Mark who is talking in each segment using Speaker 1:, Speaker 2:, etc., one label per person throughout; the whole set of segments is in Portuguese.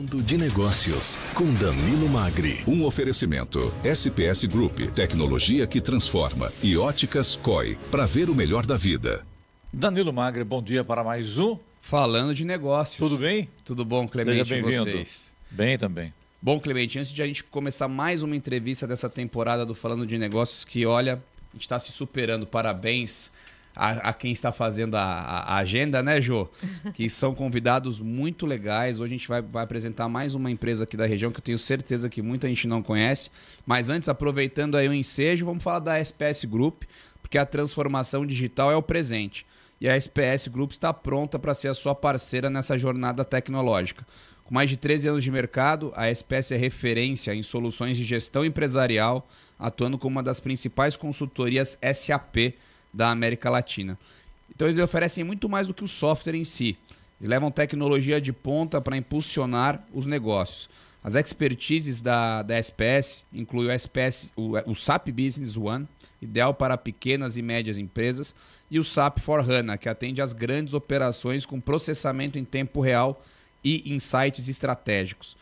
Speaker 1: Falando de Negócios, com Danilo Magri.
Speaker 2: Um oferecimento. SPS Group, tecnologia que transforma. E Óticas COI, para ver o melhor da vida.
Speaker 3: Danilo Magri, bom dia para mais um
Speaker 4: Falando de Negócios.
Speaker 3: Tudo bem?
Speaker 4: Tudo bom, Clemente?
Speaker 3: Seja bem-vindo.
Speaker 4: Vocês?
Speaker 3: Bem também.
Speaker 4: Bom, Clemente, antes de a gente começar mais uma entrevista dessa temporada do Falando de Negócios, que olha, a gente está se superando, parabéns a quem está fazendo a agenda, né, Jô? Que são convidados muito legais. Hoje a gente vai apresentar mais uma empresa aqui da região que eu tenho certeza que muita gente não conhece. Mas antes, aproveitando aí o ensejo, vamos falar da SPS Group, porque a transformação digital é o presente. E a SPS Group está pronta para ser a sua parceira nessa jornada tecnológica. Com mais de 13 anos de mercado, a SPS é referência em soluções de gestão empresarial, atuando como uma das principais consultorias SAP da América Latina. Então eles oferecem muito mais do que o software em si. Eles levam tecnologia de ponta para impulsionar os negócios. As expertises da SPS incluem o SAP Business One, ideal para pequenas e médias empresas, e o SAP S/4HANA, que atende às grandes operações com processamento em tempo real e insights estratégicos.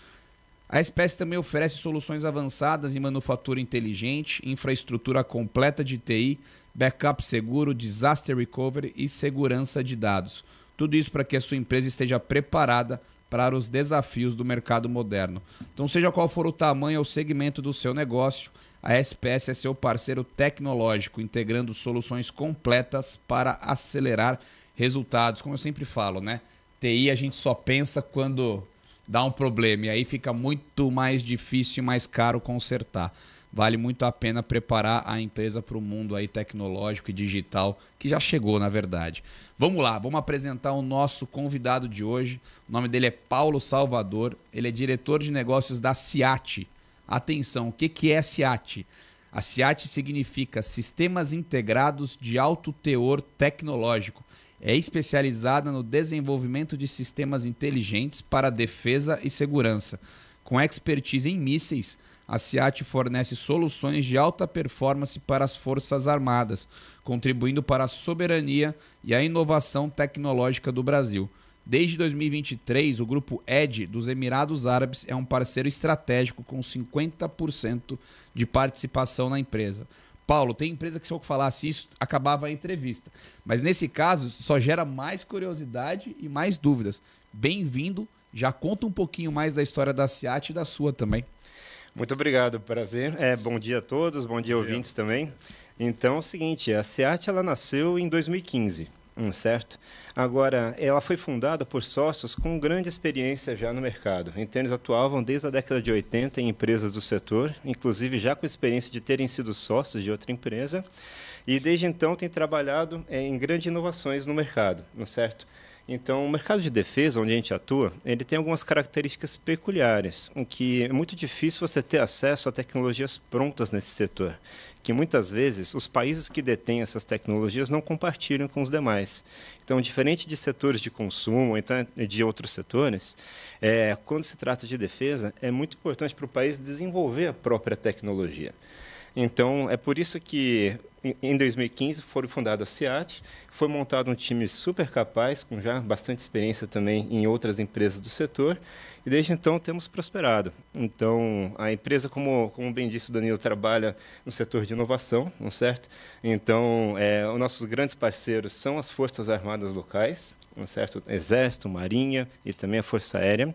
Speaker 4: A SPS também oferece soluções avançadas em manufatura inteligente, infraestrutura completa de TI, backup seguro, disaster recovery e segurança de dados. Tudo isso para que a sua empresa esteja preparada para os desafios do mercado moderno. Então, seja qual for o tamanho ou segmento do seu negócio, a SPS é seu parceiro tecnológico, integrando soluções completas para acelerar resultados. Como eu sempre falo, né? TI a gente só pensa quando dá um problema e aí fica muito mais difícil e mais caro consertar. Vale muito a pena preparar a empresa para o mundo aí tecnológico e digital, que já chegou, na verdade. Vamos lá, vamos apresentar o nosso convidado de hoje. O nome dele é Paulo Salvador, ele é diretor de negócios da SIAT. Atenção, o que é a SIAT? A SIAT significa Sistemas Integrados de Alto Teor Tecnológico. É especializada no desenvolvimento de sistemas inteligentes para defesa e segurança. Com expertise em mísseis, a SIAT fornece soluções de alta performance para as Forças Armadas, contribuindo para a soberania e a inovação tecnológica do Brasil. Desde 2023, o grupo ED dos Emirados Árabes é um parceiro estratégico com 50% de participação na empresa. Paulo, tem empresa que se eu falasse isso, acabava a entrevista. Mas nesse caso, só gera mais curiosidade e mais dúvidas. Bem-vindo, já conta um pouquinho mais da história da SIAT e da sua também.
Speaker 5: Muito obrigado, prazer. Bom dia a todos, bom dia ouvintes também. Então é o seguinte, a SIAT ela nasceu em 2015, certo? Agora, ela foi fundada por sócios com grande experiência já no mercado. Então eles atuavam desde a década de 80 em empresas do setor, inclusive já com experiência de terem sido sócios de outra empresa. E desde então tem trabalhado em grandes inovações no mercado, certo? Então, o mercado de defesa, onde a gente atua, ele tem algumas características peculiares, em que é muito difícil você ter acesso a tecnologias prontas nesse setor, que muitas vezes os países que detêm essas tecnologias não compartilham com os demais. Então, diferente de setores de consumo, então de outros setores, quando se trata de defesa, é muito importante para o país desenvolver a própria tecnologia. Então, é por isso que em 2015 foi fundada a SIAT, foi montado um time super capaz, com já bastante experiência também em outras empresas do setor, e desde então temos prosperado. Então, a empresa, como bem disse o Danilo, trabalha no setor de inovação, não é certo? Então, os nossos grandes parceiros são as Forças Armadas locais, não é certo? Exército, Marinha e também a Força Aérea.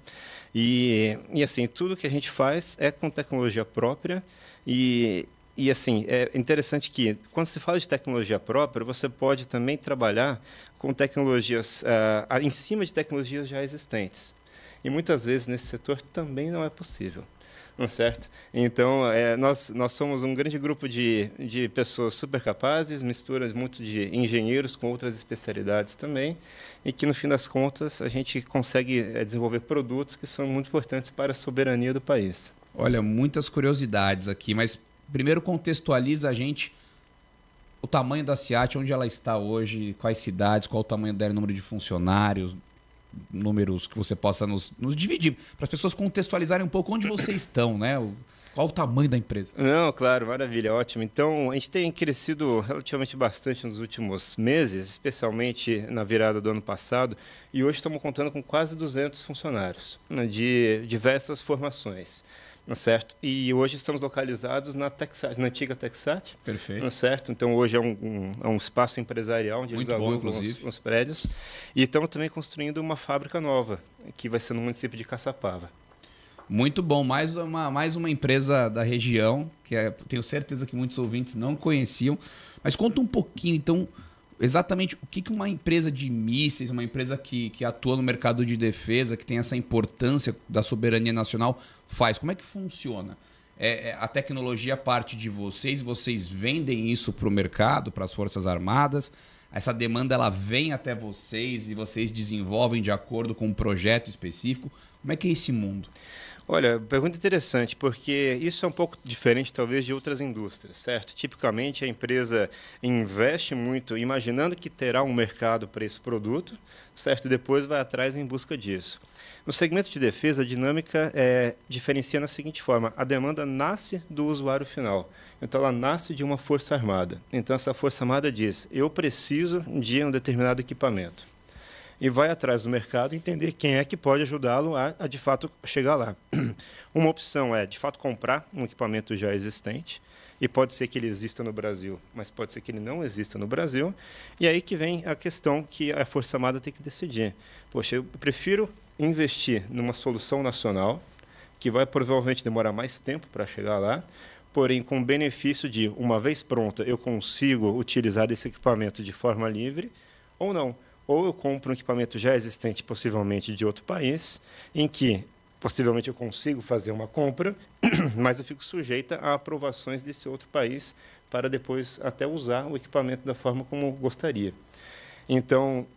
Speaker 5: E assim, tudo que a gente faz é com tecnologia própria e assim, é interessante que, quando se fala de tecnologia própria, você pode também trabalhar com tecnologias, em cima de tecnologias já existentes. E muitas vezes nesse setor também não é possível, não é certo? Então, nós somos um grande grupo de pessoas super capazes, misturas muito de engenheiros com outras especialidades também, e que, no fim das contas, a gente consegue desenvolver produtos que são muito importantes para a soberania do país.
Speaker 4: Olha, muitas curiosidades aqui, mas primeiro contextualiza a gente o tamanho da SIAT, onde ela está hoje, quais cidades, qual o tamanho dela, número de funcionários, números que você possa nos dividir, para as pessoas contextualizarem um pouco onde vocês estão, né? Qual o tamanho da empresa?
Speaker 5: Não, claro, maravilha, ótimo. Então, a gente tem crescido relativamente bastante nos últimos meses, especialmente na virada do ano passado, e hoje estamos contando com quase 200 funcionários, né, de diversas formações. Certo? E hoje estamos localizados na Texat, na antiga Texat.
Speaker 4: Perfeito.
Speaker 5: Certo? Então, hoje é um espaço empresarial onde eles alugam os prédios. E estamos também construindo uma fábrica nova, que vai ser no município de Caçapava.
Speaker 4: Muito bom. Mais uma empresa da região, que tenho certeza que muitos ouvintes não conheciam. Mas conta um pouquinho, então, exatamente o que uma empresa de mísseis, uma empresa que atua no mercado de defesa, que tem essa importância da soberania nacional, faz? Como é que funciona? A tecnologia parte de vocês vendem isso para o mercado, para as Forças Armadas, essa demanda ela vem até vocês e vocês desenvolvem de acordo com um projeto específico. Como é que é esse mundo?
Speaker 5: Olha, pergunta interessante, porque isso é um pouco diferente, talvez, de outras indústrias, certo? Tipicamente, a empresa investe muito imaginando que terá um mercado para esse produto, certo? E depois vai atrás em busca disso. No segmento de defesa, a dinâmica diferencia na seguinte forma. A demanda nasce do usuário final. Então, ela nasce de uma força armada. Então, essa força armada diz, eu preciso de um determinado equipamento. E vai atrás do mercado entender quem é que pode ajudá-lo a, de fato, chegar lá. Uma opção é, de fato, comprar um equipamento já existente, e pode ser que ele exista no Brasil, mas pode ser que ele não exista no Brasil, e aí que vem a questão que a Força Armada tem que decidir. Poxa, eu prefiro investir numa solução nacional, que vai provavelmente demorar mais tempo para chegar lá, porém com o benefício de, uma vez pronta, eu consigo utilizar esse equipamento de forma livre, ou não. Ou eu compro um equipamento já existente, possivelmente de outro país, em que possivelmente eu consigo fazer uma compra, mas eu fico sujeita a aprovações desse outro país para depois até usar o equipamento da forma como gostaria. Então,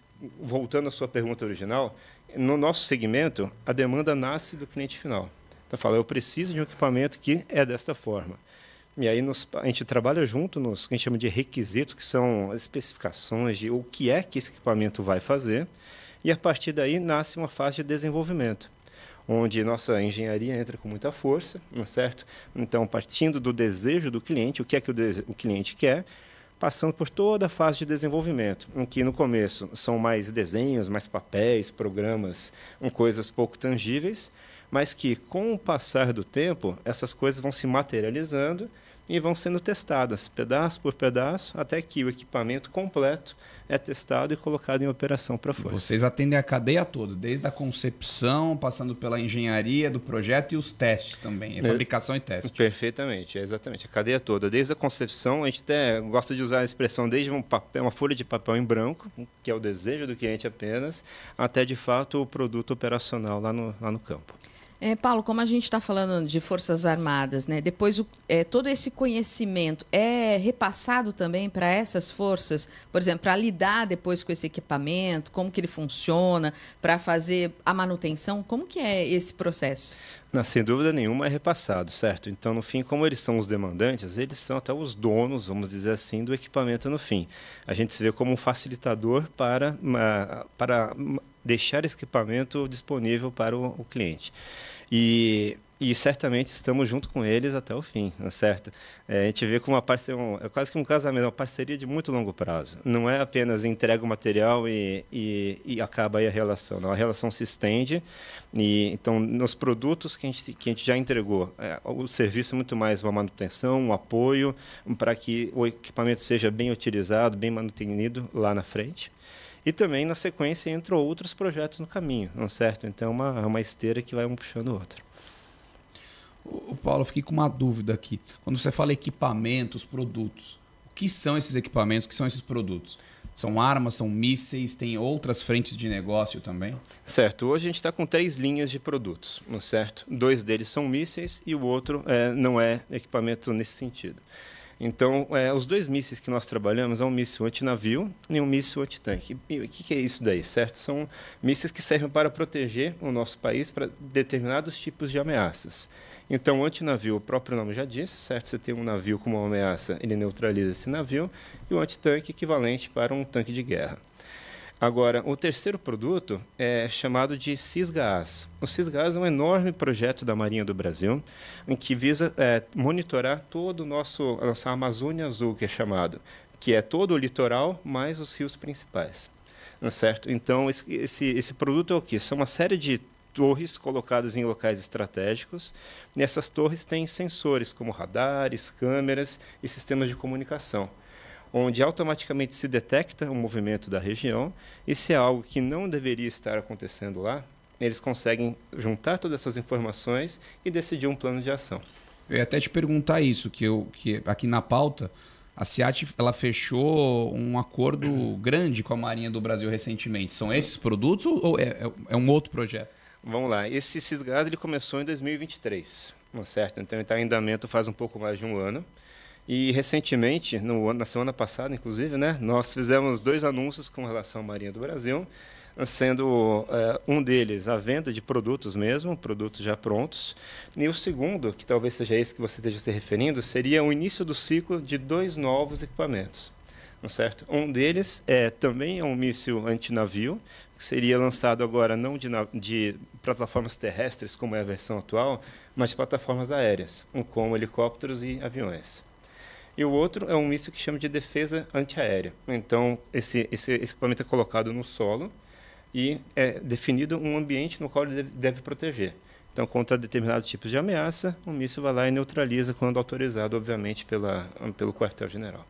Speaker 5: voltando à sua pergunta original, no nosso segmento, a demanda nasce do cliente final. Então, fala, eu preciso de um equipamento que é desta forma. E aí a gente trabalha junto nos que a gente chama de requisitos, que são as especificações de o que é que esse equipamento vai fazer. E a partir daí nasce uma fase de desenvolvimento, onde nossa engenharia entra com muita força, não é certo? Então, partindo do desejo do cliente, o que é que o cliente quer, passando por toda a fase de desenvolvimento, em que no começo são mais desenhos, mais papéis, programas, coisas pouco tangíveis, mas que, com o passar do tempo, essas coisas vão se materializando e vão sendo testadas, pedaço por pedaço, até que o equipamento completo é testado e colocado em operação para fora.
Speaker 4: Vocês atendem a cadeia toda, desde a concepção, passando pela engenharia do projeto e os testes também, a fabricação e teste.
Speaker 5: Perfeitamente, exatamente, a cadeia toda. Desde a concepção, a gente até gosta de usar a expressão desde uma folha de papel em branco, que é o desejo do cliente apenas, até, de fato, o produto operacional lá no campo.
Speaker 6: Paulo, como a gente está falando de Forças Armadas, né? Depois todo esse conhecimento é repassado também para essas forças, por exemplo, para lidar depois com esse equipamento, como que ele funciona, para fazer a manutenção, como que é esse processo?
Speaker 5: Não, sem dúvida nenhuma é repassado, certo? Então, no fim, como eles são os demandantes, eles são até os donos, vamos dizer assim, do equipamento no fim. A gente se vê como um facilitador para deixar esse equipamento disponível para o cliente. E certamente estamos junto com eles até o fim, não é certo? A gente vê como é quase que um casamento, uma parceria de muito longo prazo. Não é apenas entrega o material e acaba aí a relação. Não, a relação se estende. Então, nos produtos que a gente já entregou, o serviço é muito mais uma manutenção, um apoio, para que o equipamento seja bem utilizado, bem manutenido lá na frente. E também, na sequência, entram outros projetos no caminho, não é certo? Então, é uma esteira que vai um puxando o outro.
Speaker 4: Paulo, eu fiquei com uma dúvida aqui. Quando você fala equipamentos, produtos, o que são esses equipamentos, o que são esses produtos? São armas, são mísseis, tem outras frentes de negócio também?
Speaker 5: Certo. Hoje a gente está com 3 linhas de produtos, não é certo? 2 deles são mísseis e o outro não é equipamento nesse sentido. Então, os 2 mísseis que nós trabalhamos é um míssil antinavio e um míssil antitanque. E o que é isso daí, certo? São mísseis que servem para proteger o nosso país para determinados tipos de ameaças. Então, o antinavio, o próprio nome já disse, certo? Você tem um navio como uma ameaça, ele neutraliza esse navio, e o antitanque equivalente para um tanque de guerra. Agora, o terceiro produto é chamado de Cisgás. O Cisgás é um enorme projeto da Marinha do Brasil, em que visa monitorar todo a nossa Amazônia Azul, que é chamado, que é todo o litoral mais os rios principais. Certo? Então, esse produto é o quê? São uma série de torres colocadas em locais estratégicos. E essas torres têm sensores como radares, câmeras e sistemas de comunicação, onde automaticamente se detecta o movimento da região e se é algo que não deveria estar acontecendo lá, eles conseguem juntar todas essas informações e decidir um plano de ação.
Speaker 4: Eu ia até te perguntar isso, que aqui na pauta, a SEAT ela fechou um acordo grande com a Marinha do Brasil recentemente. São esses produtos ou é um outro projeto?
Speaker 5: Vamos lá. Esse Cisgás ele começou em 2023, certo? Então ele está em andamento faz um pouco mais de um ano. E recentemente, na semana passada, inclusive, né, nós fizemos 2 anúncios com relação à Marinha do Brasil, sendo um deles a venda de produtos mesmo, produtos já prontos, e o segundo, que talvez seja esse que você esteja se referindo, seria o início do ciclo de 2 novos equipamentos. Certo? Um deles também é um míssil antinavio, que seria lançado agora não de plataformas terrestres, como é a versão atual, mas de plataformas aéreas, como helicópteros e aviões. E o outro é um míssil que chama de defesa antiaérea. Então, esse equipamento é colocado no solo e é definido um ambiente no qual ele deve proteger. Então, contra determinados tipos de ameaça, o míssil vai lá e neutraliza quando autorizado, obviamente, pelo quartel-general.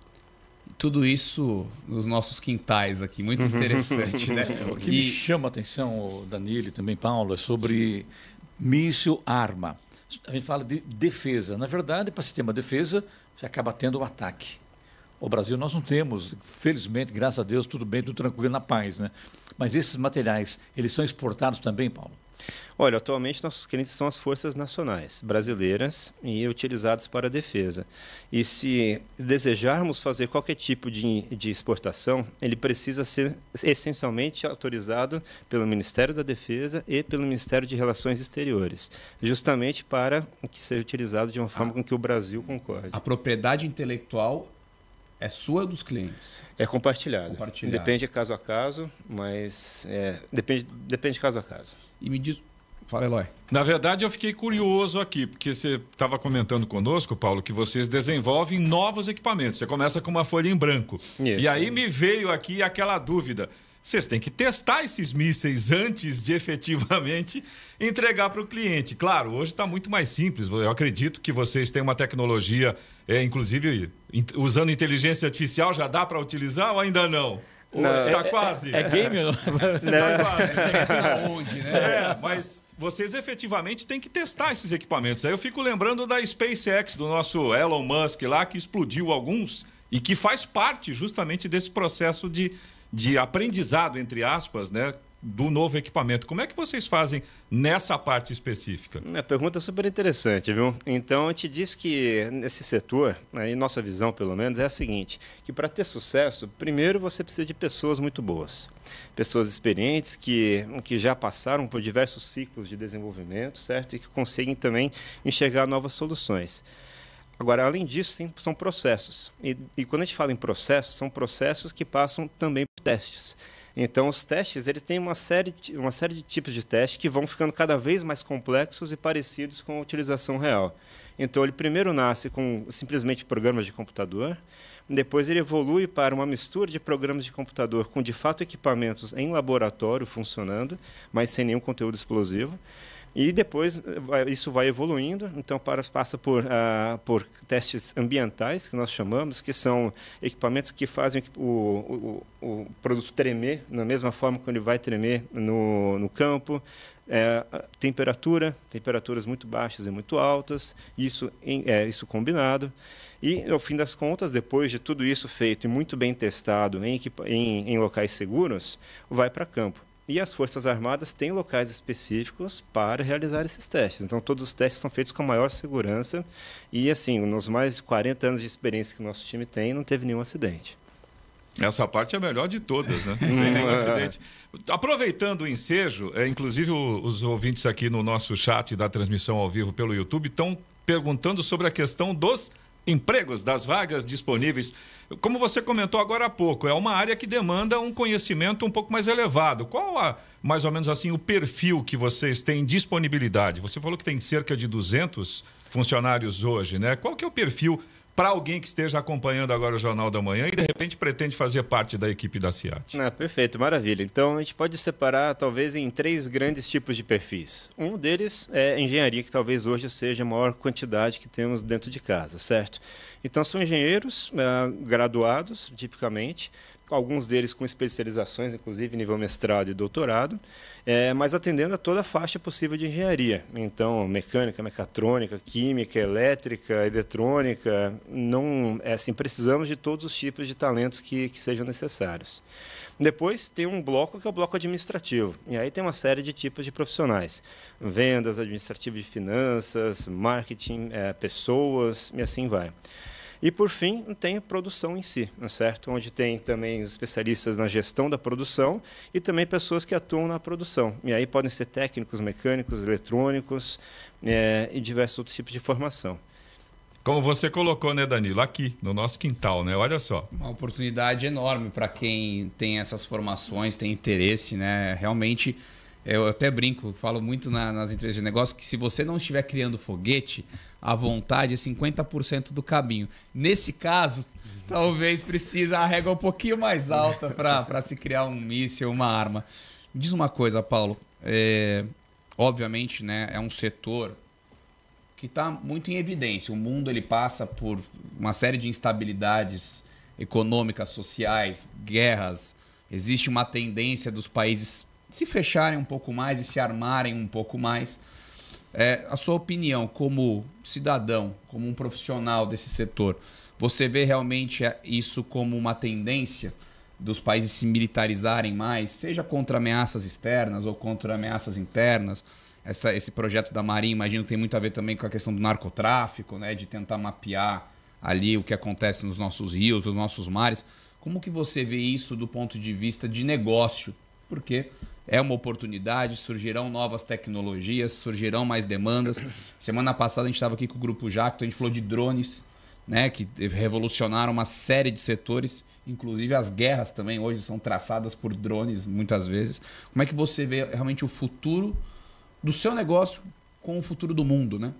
Speaker 4: Tudo isso nos nossos quintais aqui, muito interessante, né?
Speaker 3: O que me chama a atenção, Danilo e também Paulo, é sobre míssil-arma. A gente fala de defesa. Na verdade, para se ter uma defesa, você acaba tendo o ataque. O Brasil nós não temos, felizmente, graças a Deus, tudo bem, tudo tranquilo, na paz, né? Mas esses materiais, eles são exportados também, Paulo?
Speaker 5: Olha, atualmente nossos clientes são as forças nacionais brasileiras e utilizados para a defesa. E se desejarmos fazer qualquer tipo de exportação, ele precisa ser essencialmente autorizado pelo Ministério da Defesa e pelo Ministério de Relações Exteriores, justamente para que seja utilizado de uma forma com que o Brasil concorde.
Speaker 4: A propriedade intelectual é sua ou dos clientes?
Speaker 5: É compartilhado. Depende de caso a caso, mas depende de caso a caso.
Speaker 4: E me diz... Fala, Eloy.
Speaker 7: Na verdade, eu fiquei curioso aqui, porque você estava comentando conosco, Paulo, que vocês desenvolvem novos equipamentos. Você começa com uma folha em branco. Isso. E aí me veio aqui aquela dúvida. Vocês têm que testar esses mísseis antes de efetivamente entregar para o cliente. Claro, hoje está muito mais simples. Eu acredito que vocês têm uma tecnologia, inclusive usando inteligência artificial, já dá para utilizar ou ainda não? Está quase.
Speaker 3: É game ou não?
Speaker 7: Está quase.
Speaker 4: Onde, né?
Speaker 7: Mas vocês efetivamente têm que testar esses equipamentos. Aí eu fico lembrando da SpaceX, do nosso Elon Musk lá, que explodiu alguns e que faz parte justamente desse processo de aprendizado, entre aspas, né, do novo equipamento. Como é que vocês fazem nessa parte específica?
Speaker 5: A pergunta é super interessante, viu? Então, eu te disse que nesse setor, em nossa visão pelo menos, é a seguinte, que para ter sucesso, primeiro você precisa de pessoas muito boas. Pessoas experientes que já passaram por diversos ciclos de desenvolvimento, certo? E que conseguem também enxergar novas soluções. Agora, além disso, são processos. E quando a gente fala em processos, são processos que passam também por testes. Então, os testes eles têm uma série de tipos de testes que vão ficando cada vez mais complexos e parecidos com a utilização real. Então, ele primeiro nasce com simplesmente programas de computador, depois ele evolui para uma mistura de programas de computador com, de fato, equipamentos em laboratório funcionando, mas sem nenhum conteúdo explosivo. E depois isso vai evoluindo, então passa por testes ambientais, que nós chamamos, que são equipamentos que fazem o produto tremer, na mesma forma que ele vai tremer no campo. Temperaturas muito baixas e muito altas, isso combinado. E, ao fim das contas, depois de tudo isso feito e muito bem testado em locais seguros, vai para campo. E as Forças Armadas têm locais específicos para realizar esses testes. Então, todos os testes são feitos com a maior segurança. E, assim, nos mais de 40 anos de experiência que o nosso time tem, não teve nenhum acidente.
Speaker 7: Essa parte é a melhor de todas, né? Sem nenhum acidente. Aproveitando o ensejo, inclusive os ouvintes aqui no nosso chat da transmissão ao vivo pelo YouTube estão perguntando sobre a questão dos empregos, das vagas disponíveis. Como você comentou agora há pouco, é uma área que demanda um conhecimento um pouco mais elevado. Qual, mais ou menos assim, o perfil que vocês têm disponibilidade? Você falou que tem cerca de 200 funcionários hoje, né? Qual que é o perfil para alguém que esteja acompanhando agora o Jornal da Manhã e, de repente, pretende fazer parte da equipe da SIAT?
Speaker 5: Perfeito, maravilha. Então, a gente pode separar, talvez, em 3 grandes tipos de perfis. Um deles é a engenharia, que talvez hoje seja a maior quantidade que temos dentro de casa, certo? Então, são engenheiros graduados, tipicamente, alguns deles com especializações, inclusive nível mestrado e doutorado, mas atendendo a toda a faixa possível de engenharia. Então, mecânica, mecatrônica, química, elétrica, eletrônica, precisamos de todos os tipos de talentos que sejam necessários. Depois tem um bloco que é o bloco administrativo, e aí tem uma série de tipos de profissionais. Vendas, administrativo de finanças, marketing, pessoas, e assim vai. E, por fim, tem a produção em si, certo? Onde tem também os especialistas na gestão da produção e também pessoas que atuam na produção. E aí podem ser técnicos, mecânicos, eletrônicos e diversos outros tipos de formação.
Speaker 7: Como você colocou, né, Danilo? Aqui, no nosso quintal, né? Olha só.
Speaker 4: Uma oportunidade enorme para quem tem essas formações, tem interesse, né? Realmente, eu até brinco, falo muito nas entrevistas de negócio, que se você não estiver criando foguete, a vontade é 50% do caminho. Nesse caso, talvez precisa a régua um pouquinho mais alta para se criar um míssil, uma arma. Diz uma coisa, Paulo. Obviamente, né, é um setor que está muito em evidência. O mundo ele passa por uma série de instabilidades econômicas, sociais, guerras. Existe uma tendência dos países se fecharem um pouco mais e se armarem um pouco mais. A sua opinião como cidadão, como um profissional desse setor, você vê realmente isso como uma tendência dos países se militarizarem mais, seja contra ameaças externas ou contra ameaças internas? Esse projeto da Marinha, imagino que tem muito a ver também com a questão do narcotráfico, né, de tentar mapear ali o que acontece nos nossos rios, nos nossos mares. Como que você vê isso do ponto de vista de negócio? Porque é uma oportunidade, surgirão novas tecnologias, surgirão mais demandas. Semana passada a gente estava aqui com o Grupo Jacto, a gente falou de drones, né, que revolucionaram uma série de setores, inclusive as guerras também hoje são traçadas por drones muitas vezes. Como é que você vê realmente o futuro do seu negócio com o futuro do mundo, né?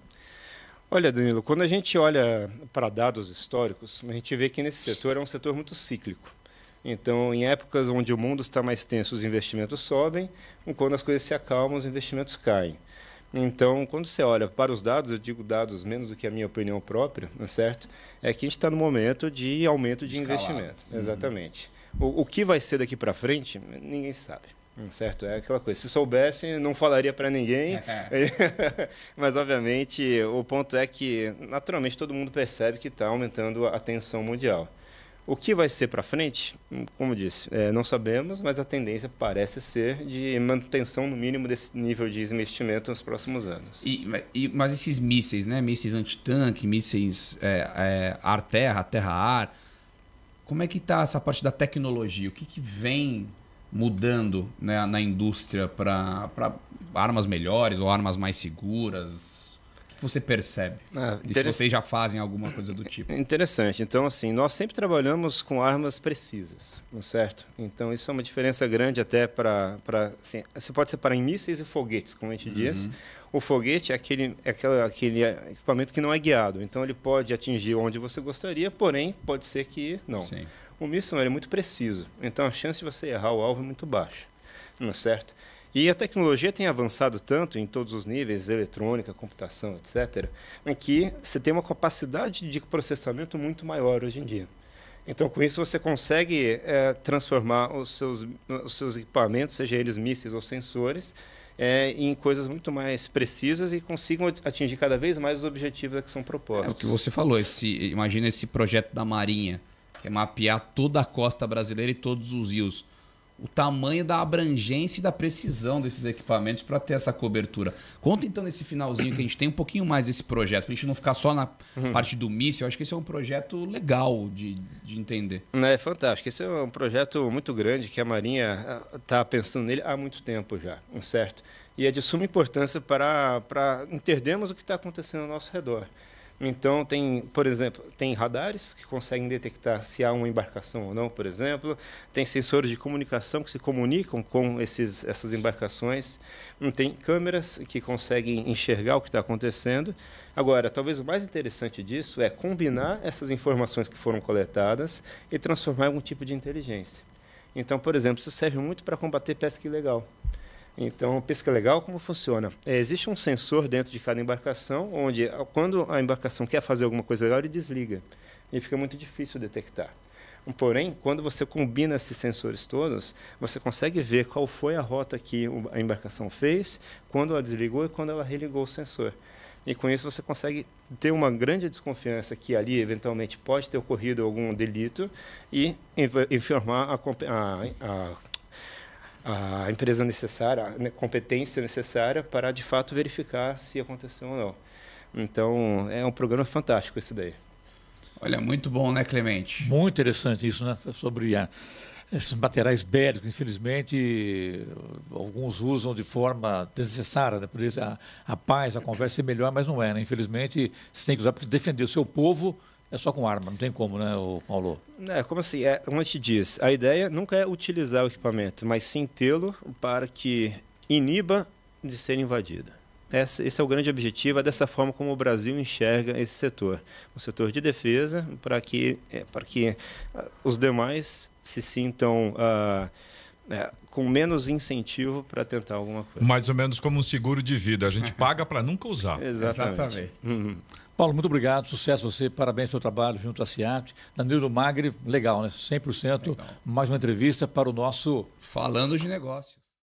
Speaker 5: Olha, Danilo, quando a gente olha para dados históricos, a gente vê que nesse setor é um setor muito cíclico. Então, em épocas onde o mundo está mais tenso, os investimentos sobem, e quando as coisas se acalmam, os investimentos caem. Então, quando você olha para os dados, eu digo dados menos do que a minha opinião própria, não é certo? É que a gente está no momento de aumento de investimento. Exatamente. O que vai ser daqui para frente, ninguém sabe. Certo? É aquela coisa. Se soubesse, não falaria para ninguém. Mas, obviamente, o ponto é que, naturalmente, todo mundo percebe que está aumentando a tensão mundial. O que vai ser para frente, como disse, não sabemos, mas a tendência parece ser de manutenção, no mínimo, desse nível de investimento nos próximos anos.
Speaker 4: Mas esses mísseis, né? Mísseis antitanque, mísseis ar-terra, terra-ar, como é que está essa parte da tecnologia? O que vem mudando, né, na indústria para armas melhores ou armas mais seguras? O que você percebe? E se vocês já fazem alguma coisa do tipo?
Speaker 5: Interessante. Então, assim, nós sempre trabalhamos com armas precisas, não é certo? Então, isso é uma diferença grande até para assim, você pode separar em mísseis e foguetes, como a gente diz. O foguete é aquele equipamento que não é guiado. Então, ele pode atingir onde você gostaria, porém, pode ser que não.
Speaker 4: Sim.
Speaker 5: O míssil é muito preciso, então a chance de você errar o alvo é muito baixa, não é certo? E a tecnologia tem avançado tanto em todos os níveis, eletrônica, computação, etc., em que você tem uma capacidade de processamento muito maior hoje em dia. Então, com isso, você consegue transformar os seus equipamentos, seja eles mísseis ou sensores, em coisas muito mais precisas e consigam atingir cada vez mais os objetivos que são propostos.
Speaker 4: É o que você falou, imagina esse projeto da Marinha, que é mapear toda a costa brasileira e todos os rios. O tamanho da abrangência e da precisão desses equipamentos para ter essa cobertura. Conta então nesse finalzinho que a gente tem um pouquinho mais desse projeto, para a gente não ficar só na parte do míssil. Eu acho que esse é um projeto legal de entender.
Speaker 5: É fantástico. Esse é um projeto muito grande que a Marinha está pensando nele há muito tempo já, certo? E é de suma importância para entendermos o que está acontecendo ao nosso redor. Então, por exemplo, tem radares que conseguem detectar se há uma embarcação ou não, por exemplo. Tem sensores de comunicação que se comunicam com essas embarcações. Tem câmeras que conseguem enxergar o que está acontecendo. Agora, talvez o mais interessante disso é combinar essas informações que foram coletadas e transformar em algum tipo de inteligência. Então, por exemplo, isso serve muito para combater pesca ilegal. Então, pesca legal, como funciona? Existe um sensor dentro de cada embarcação, onde, quando a embarcação quer fazer alguma coisa legal, ele desliga. E fica muito difícil detectar. Porém, quando você combina esses sensores todos, você consegue ver qual foi a rota que a embarcação fez, quando ela desligou e quando ela religou o sensor. E com isso você consegue ter uma grande desconfiança que ali, eventualmente, pode ter ocorrido algum delito e informar a empresa necessária, a competência necessária para, de fato, verificar se aconteceu ou não. Então, é um programa fantástico esse daí.
Speaker 4: Olha, muito bom, né, Clemente?
Speaker 3: Muito interessante isso, né? Sobre esses materiais bélicos, infelizmente, alguns usam de forma desnecessária, né? Por isso, a paz, a conversa é melhor, mas não é, né? Infelizmente, você tem que usar porque defender o seu povo é só com arma, não tem como, né, Paulo?
Speaker 5: Como assim? Como a gente diz, a ideia nunca é utilizar o equipamento, mas sim tê-lo para que iniba de ser invadido. Esse é o grande objetivo, é dessa forma como o Brasil enxerga esse setor. O setor de defesa, para que os demais se sintam com menos incentivo para tentar alguma coisa.
Speaker 7: Mais ou menos como um seguro de vida, a gente paga para nunca usar.
Speaker 5: Exatamente.
Speaker 3: Paulo, muito obrigado, sucesso a você, parabéns pelo seu trabalho junto à SEAT. Danilo Magri, legal, né? 100%, legal. Mais uma entrevista para o nosso
Speaker 4: Falando de Negócios.